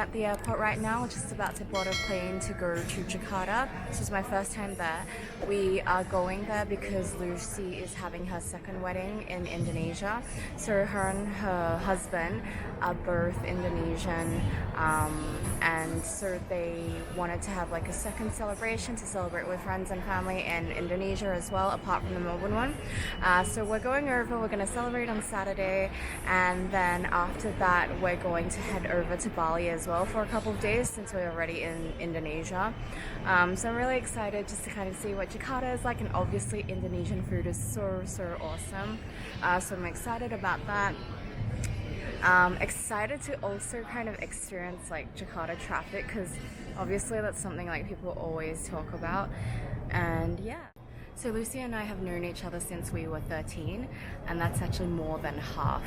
at the airport right now. We're just about to board a plane to go to Jakarta. This is my first time there. We are going there because Lucy is having her second wedding in Indonesia. So her and her husband are both Indonesian, and so they wanted to have like a second celebration to celebrate with friends and family in Indonesia as well, apart from the Melbourne one. So we're going over, we're going to celebrate on Saturday, and then after that we're going to head over to Bali as well for a couple of days since we're already in Indonesia. So I'm really excited just to kind of see what Jakarta is like, and obviously Indonesian food is so awesome. So I'm excited about that. Excited to also kind of experience like Jakarta traffic, because obviously that's something like people always talk about. And yeah, so Lucy and I have known each other since we were 13, and that's actually more than half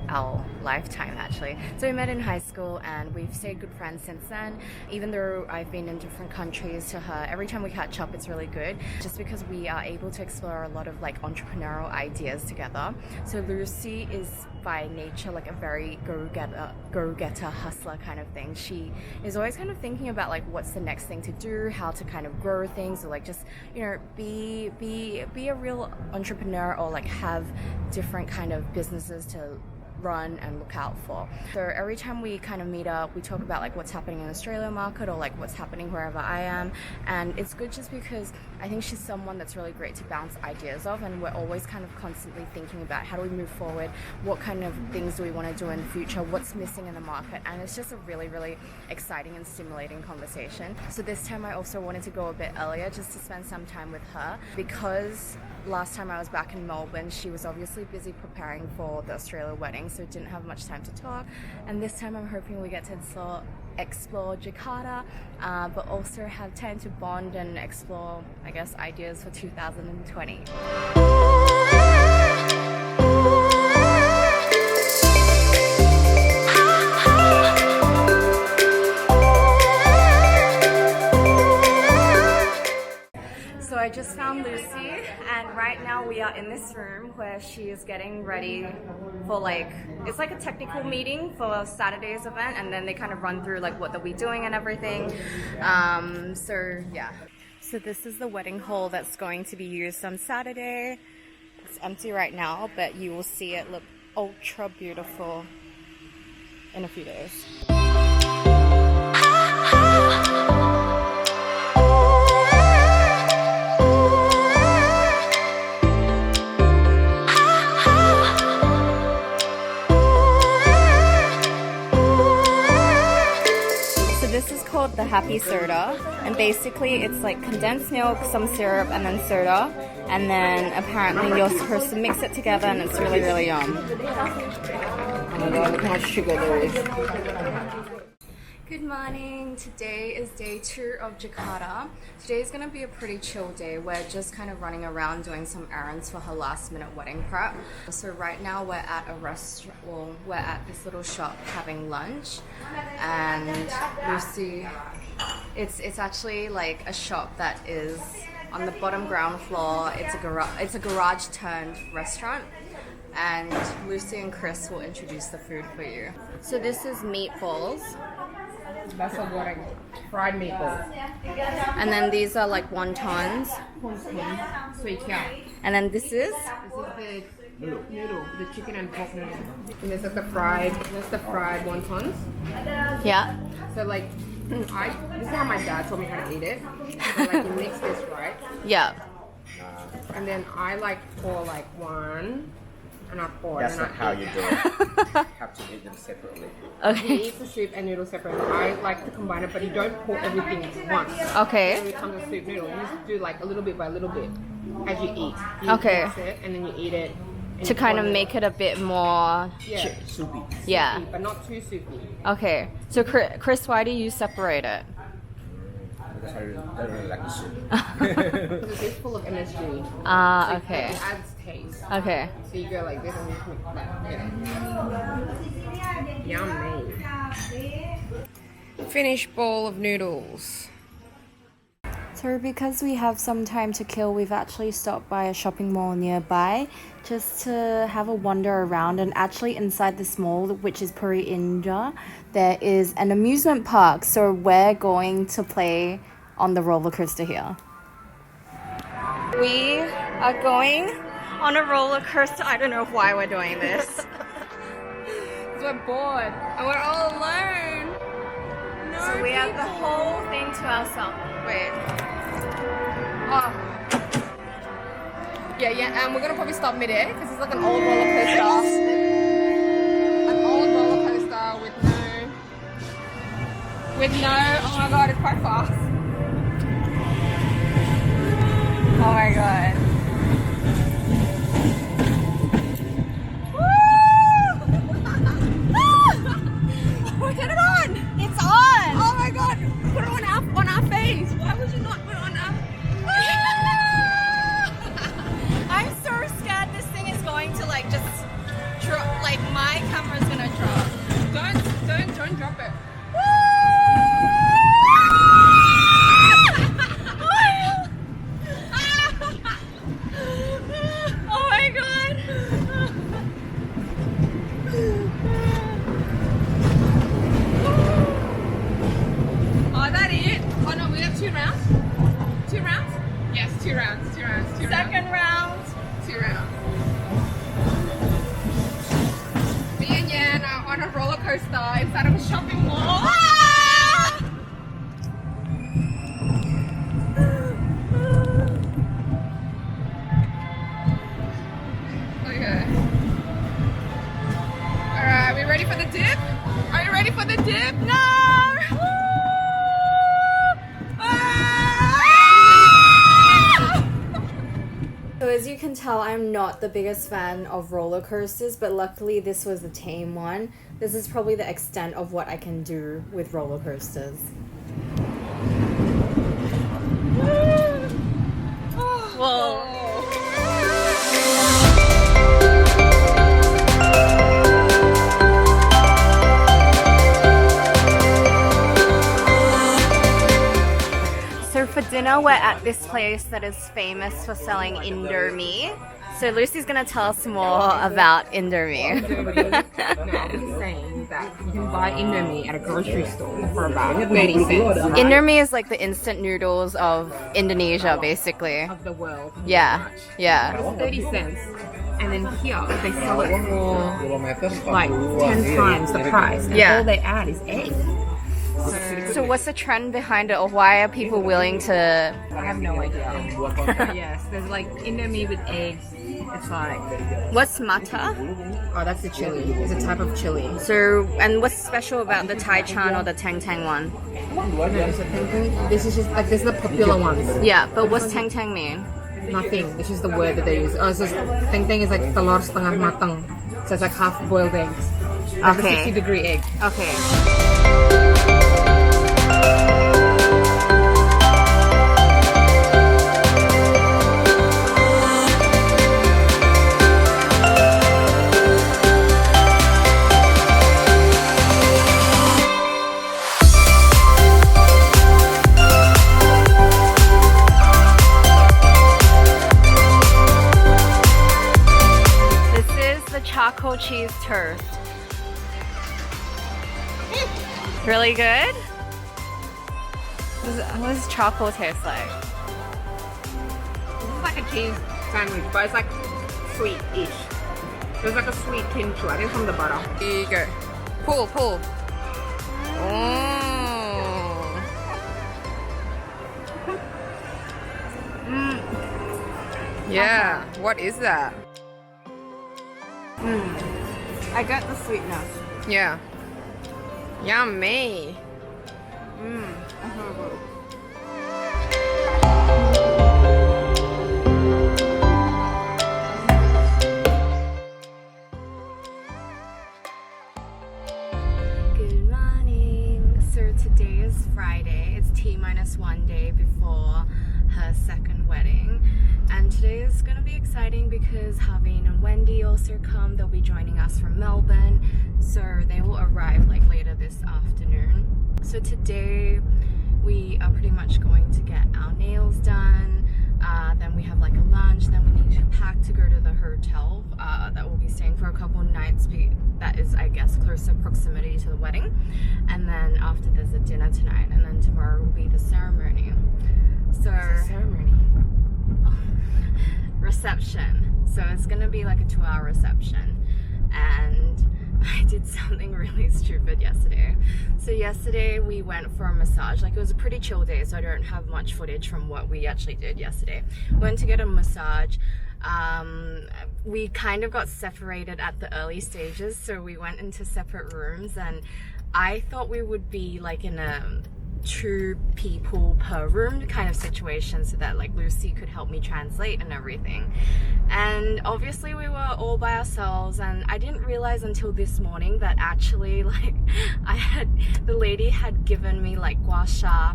our lifetime actually. So we met in high school and we've stayed good friends since then. Even though I've been in different countries to her, every time we catch up it's really good, just because we are able to explore a lot of like entrepreneurial ideas together. So Lucy is by nature like a very go-getter hustler kind of thing. She is always kind of thinking about like what's the next thing to do, how to kind of grow things, or like just, you know, be a real entrepreneur, or like have different kind of businesses to run and look out for. So every time we kind of meet up, we talk about like what's happening in the Australian market, or like what's happening wherever I am. And it's good just because I think she's someone that's really great to bounce ideas off, and we're always kind of constantly thinking about how do we move forward, what kind of things do we want to do in the future, what's missing in the market. And it's just a really exciting and stimulating conversation. So this time I also wanted to go a bit earlier just to spend some time with her, because last time I was back in Melbourne, she was obviously busy preparing for the Australia wedding, so didn't have much time to talk. And this time I'm hoping we get to explore Jakarta, but also have time to bond and explore, I guess, ideas for 2020. So I just found Lucy, and right now we are in this room where she is getting ready for like, it's like a technical meeting for Saturday's event, and then they kind of run through like what they'll be doing and everything. So yeah. So this is the wedding hall that's going to be used on Saturday. It's empty right now, but you will see it look ultra beautiful in a few days. This is called the Happy Soda, and basically it's like condensed milk, some syrup, and then soda, and then apparently you're supposed to mix it together, and it's really yum. Oh my god, look how much sugar there is. Good morning. Today is day 2 of Jakarta. Today is going to be a pretty chill day. We're just kind of running around doing some errands for her last minute wedding prep. So right now we're at a restaurant, well, we're at this little shop having lunch, and Lucy, it's actually like a shop that is on the bottom ground floor. It's a garage turned restaurant, and Lucy and Chris will introduce the food for you. So this is meatballs. That's a goreng, fried meatballs. And then these are like wontons. Sweet yeah. And then this is? This is the noodle, the chicken and pork noodle. And this is the fried wontons. Yeah. So like, this is how my dad told me how to eat it. So like, you mix this, right? Yeah. And then I like pour like one, and I pour. That's not how you do it. You have to eat them separately. You Okay. eat the soup and noodle separately. I like to combine it, but you don't pour everything at once. Okay. So it becomes a soup noodle. You just do like a little bit by little bit as you eat. You Okay. mix it, and then you eat it. To kind of make it a bit more... Yeah. Soupy. Yeah. But not too soupy. Okay. So Chris, why do you separate it? Because I don't really like the soup. Because it's full of MSG. Ah, So okay. It adds taste. Okay. So you go like this and you put that. Yeah. Yummy. Finished bowl of noodles. So because we have some time to kill, we've actually stopped by a shopping mall nearby just to have a wander around. And actually inside this mall, which is Puri Indah, there is an amusement park. So we're going to play on the roller coaster here. We are going on a roller coaster. I don't know why we're doing this. We're bored and we're all alone. No So we have the whole thing to ourselves. Wait. Oh. Yeah, and we're gonna probably stop mid-air because it's like an old roller coaster. An old roller coaster with no, oh my god, it's quite fast. Oh my god. Turn it on! It's on! Oh my god! Put it on our face! Why would you not put it on our... I'm so scared this thing is going to like just drop, like my camera's gonna drop. Don't drop it. Oh my god! Oh, that it? Oh no, we have 2 rounds? 2 rounds? Yes, 2 rounds. Second round. 2 rounds. Me and Yan are on a roller coaster inside of a shopping mall. Okay. Alright, we ready for the dip? Are you ready for the dip? No! So as you can tell, I'm not the biggest fan of roller coasters, but luckily this was a tame one. This is probably the extent of what I can do with roller coasters. Whoa. So for dinner, we're at this place that is famous for selling Indomie. So Lucy's gonna tell us more about Indomie. No, I was saying that you can buy Indomie at a grocery store for about 30 cents. Indomie is like the instant noodles of Indonesia, basically. Of the world. Yeah, yeah. It's 30 cents. And then here, they sell it for like 10 times the price. And Yeah. all they add is egg. So what's the trend behind it, or why are people willing to... I have no idea. Yes, there's like Indomie with eggs. It's like, What's mata? oh, that's the chili. It's a type of chili. So, and what's special about the Thai chan or the Tang Tang one? This is just like, this is the popular ones. Yeah, but what's Tang Tang mean? Nothing. This is the word that they use. Oh, it's just, Teng Teng is like telur setengah matang. So it's like half boiled eggs. Like a Okay. 60-degree egg. Okay. Charcoal cheese toast. Really good? What does charcoal taste like? This is like a cheese sandwich, but it's like sweet-ish. There's like a sweet tinge to it. I think from the butter. Here you go. Pull. Yeah. What is that? I got the sweetness. Yeah. Yummy. Good morning. So today is Friday. It's T-1 day before her second wedding. And today is going to be exciting because Harveen and Wendy also come. They'll be joining us from Melbourne. So they will arrive like later this afternoon. So today we are pretty much going to get our nails done. Then we have like a lunch, then we need to pack to go to the hotel that we'll be staying for a couple of nights. That is, I guess, closer proximity to the wedding. And then after there's a dinner tonight, and then tomorrow will be the ceremony. So ceremony. Reception. So it's gonna be like a 2-hour reception. And I did something really stupid yesterday. So yesterday we went for a massage. Like, it was a pretty chill day, so I don't have much footage from what we actually did yesterday. Went to get a massage. We kind of got separated at the early stages, so we went into separate rooms, and I thought we would be like in a 2 people per room kind of situation, so that like Lucy could help me translate and everything. And obviously we were all by ourselves, and I didn't realize until this morning that actually like the lady had given me like gua sha,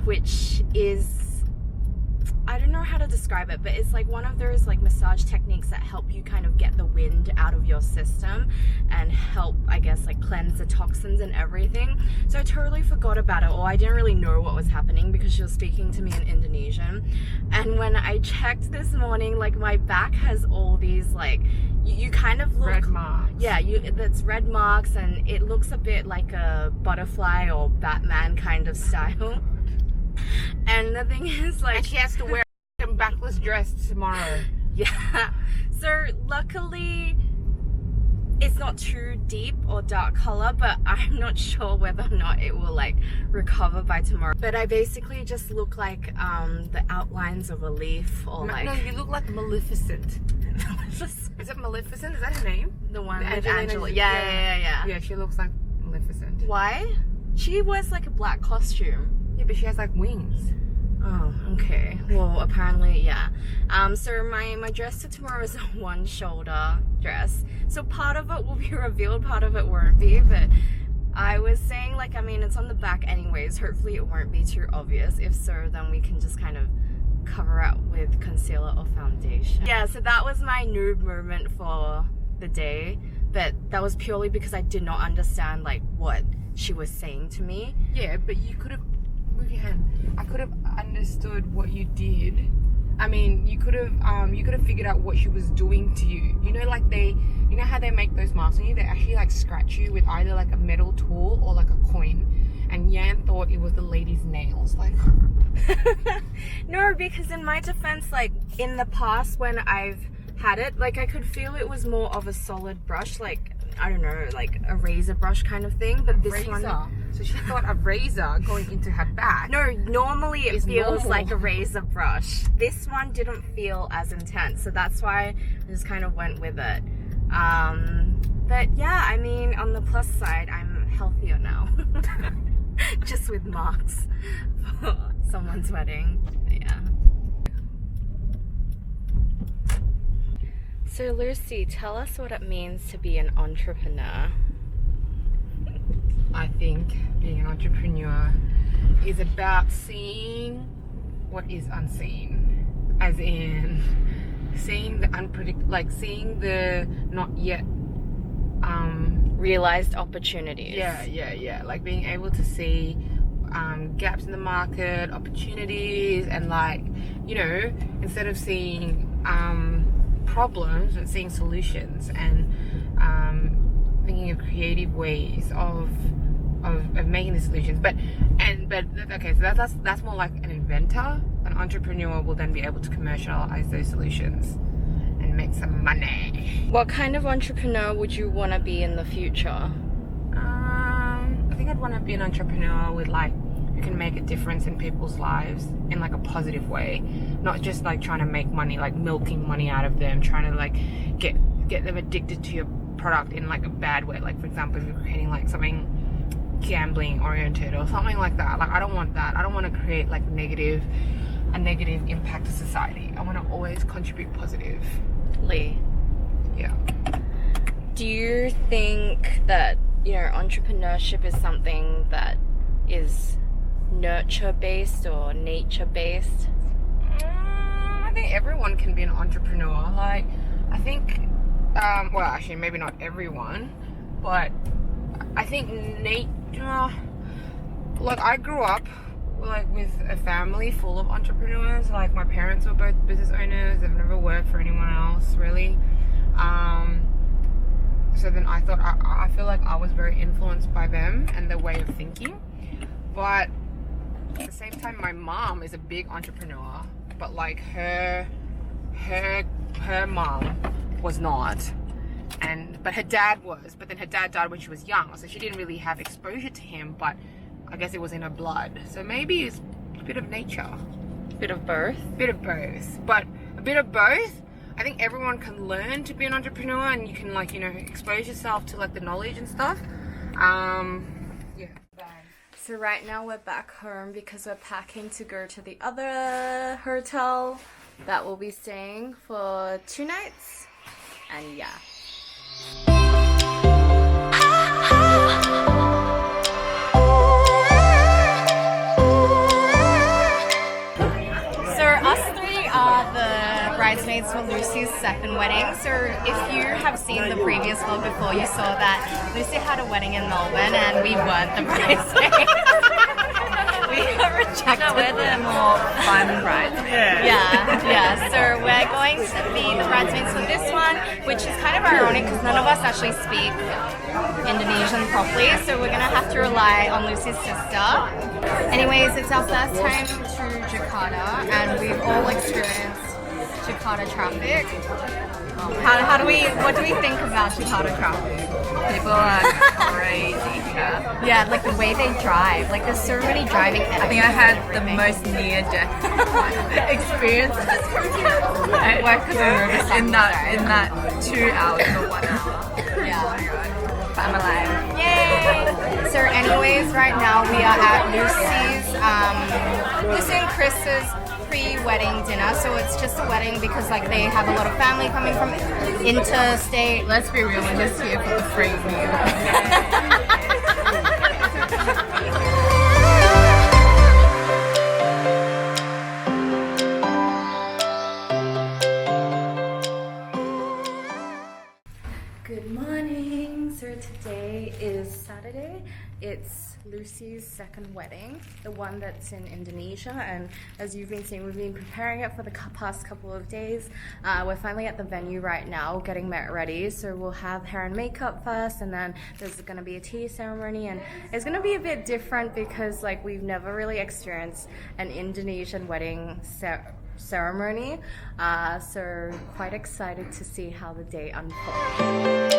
which is, I don't know how to describe it, but it's like one of those like massage techniques that help you kind of get the wind out of your system and help, I guess, like cleanse the toxins and everything. So I totally forgot about it, or I didn't really know what was happening because she was speaking to me in Indonesian. And when I checked this morning, like my back has all these like, you kind of look... Red marks. Yeah, that's red marks, and it looks a bit like a butterfly or Batman kind of style. And the thing is, like, and she has to wear a backless dress tomorrow. Yeah. So luckily it's not too deep or dark color, but I'm not sure whether or not it will like recover by tomorrow. But I basically just look like the outlines of a leaf, or like... No, you look like Maleficent. Is it Maleficent? Is that her name? The one with with Angela. Yeah, she looks like Maleficent. Why? She wears like a black costume. Yeah, but she has like wings. Oh, okay. Well, apparently, yeah. So my dress to tomorrow is a 1-shoulder dress. So part of it will be revealed, part of it won't be. But I was saying, like, I mean, it's on the back anyways. Hopefully it won't be too obvious. If so, then we can just kind of cover up with concealer or foundation. Yeah, so that was my noob moment for the day. But that was purely because I did not understand, like, what she was saying to me. Yeah, but you could have... Move your hand. I could have understood what you did. I mean, you could have figured out what she was doing to you. You know, like you know how they make those masks on you? They actually like scratch you with either like a metal tool or like a coin. And Yan thought it was the lady's nails. Like, no, because in my defense, like in the past when I've had it, like I could feel it was more of a solid brush, like I don't know, like a razor brush kind of thing. But this razor. one, so she thought a razor going into her back. no, normally it feels normal. like a razor brush. This one didn't feel as intense, so that's why I just kind of went with it. But yeah, I mean, on the plus side, I'm healthier now. Just with marks for someone's wedding. Yeah. So Lucy, tell us what it means to be an entrepreneur. I think being an entrepreneur is about seeing what is unseen, as in seeing the seeing the not yet realized opportunities. Yeah, like being able to see gaps in the market, opportunities, and like, you know, instead of seeing problems and seeing solutions, and thinking of creative ways of making the solutions. But okay, so that's more like an inventor. An entrepreneur will then be able to commercialize those solutions and make some money. What kind of entrepreneur would you want to be in the future? I think I'd want to be an entrepreneur with like who can make a difference in people's lives in like a positive way, not just like trying to make money, like milking money out of them, trying to like get them addicted to your product in like a bad way. Like, for example, if you're creating like something gambling oriented or something like that, like I don't want that. I don't want to create like a negative impact to society. I want to always contribute positively. Yeah. Do you think that, you know, entrepreneurship is something that is nurture based or nature based? I think everyone can be an entrepreneur. Like, I think well, actually maybe not everyone, but I think Like, I grew up like with a family full of entrepreneurs. Like, my parents were both business owners. They've never worked for anyone else, really. So then I thought, I feel like I was very influenced by them and their way of thinking. But at the same time, my mom is a big entrepreneur, but like her mom was not. But her dad was. But then her dad died when she was young, so she didn't really have exposure to him, but I guess it was in her blood. So maybe it's a bit of nature. Bit of both. Bit of both. But a bit of both, I think everyone can learn to be an entrepreneur, and you can, like, you know, expose yourself to like the knowledge and stuff. Yeah. So right now we're back home because we're packing to go to the other hotel that we'll be staying for 2 nights. And yeah. The bridesmaids for Lucy's second wedding. So if you have seen the previous vlog before, you saw that Lucy had a wedding in Melbourne and we weren't the bridesmaids. We got rejected. No, we're the more fun bridesmaids. Yeah. So we're going to be the bridesmaids for this one, which is kind of ironic because none of us actually speak Indonesian properly, so we're gonna have to rely on Lucy's sister. Anyways, it's our first time to Jakarta and we've all experienced Jakarta traffic. What do we think about Jakarta traffic? People are crazy here. Yeah, like the way they drive. Like there's so many driving. I think I had the most near-death experiences in that 2 hours or 1 hour. Yeah. Oh my god. But I'm alive. Yay! So anyways, right now we are at Lucy and Chris's pre-wedding dinner. So it's just a wedding because like they have a lot of family coming from interstate. Let's be real, we're just here for the free meal. Good morning. So today is Saturday. It's Lucy's second wedding, the one that's in Indonesia, and as you've been seeing, we've been preparing it for the past couple of days. We're finally at the venue right now getting ready, so we'll have hair and makeup first, and then there's going to be a tea ceremony, and it's going to be a bit different because like we've never really experienced an Indonesian wedding ceremony, so quite excited to see how the day unfolds.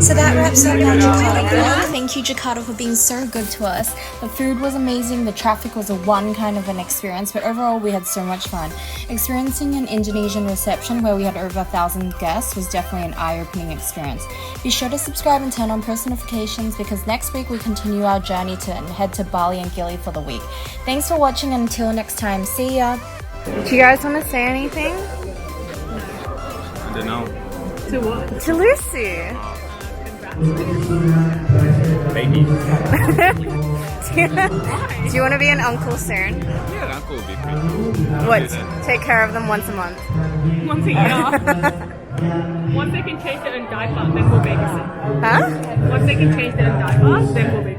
So that wraps up our Jakarta vlog. Thank you Jakarta for being so good to us. The food was amazing, the traffic was a one kind of an experience, but overall we had so much fun. Experiencing an Indonesian reception where we had over 1,000 guests was definitely an eye-opening experience. Be sure to subscribe and turn on post notifications because next week we continue our journey to head to Bali and Gili for the week. Thanks for watching and until next time, see ya! Do you guys want to say anything? I don't know. To what? To Lucy! Baby. Do you want to be an uncle soon? Yeah, uncle would be pretty. What? Take care of them once a month? Once a year. Once they can change their own diaper, then we'll babysit. Huh? Once they can change their own diaper, then we'll babysit.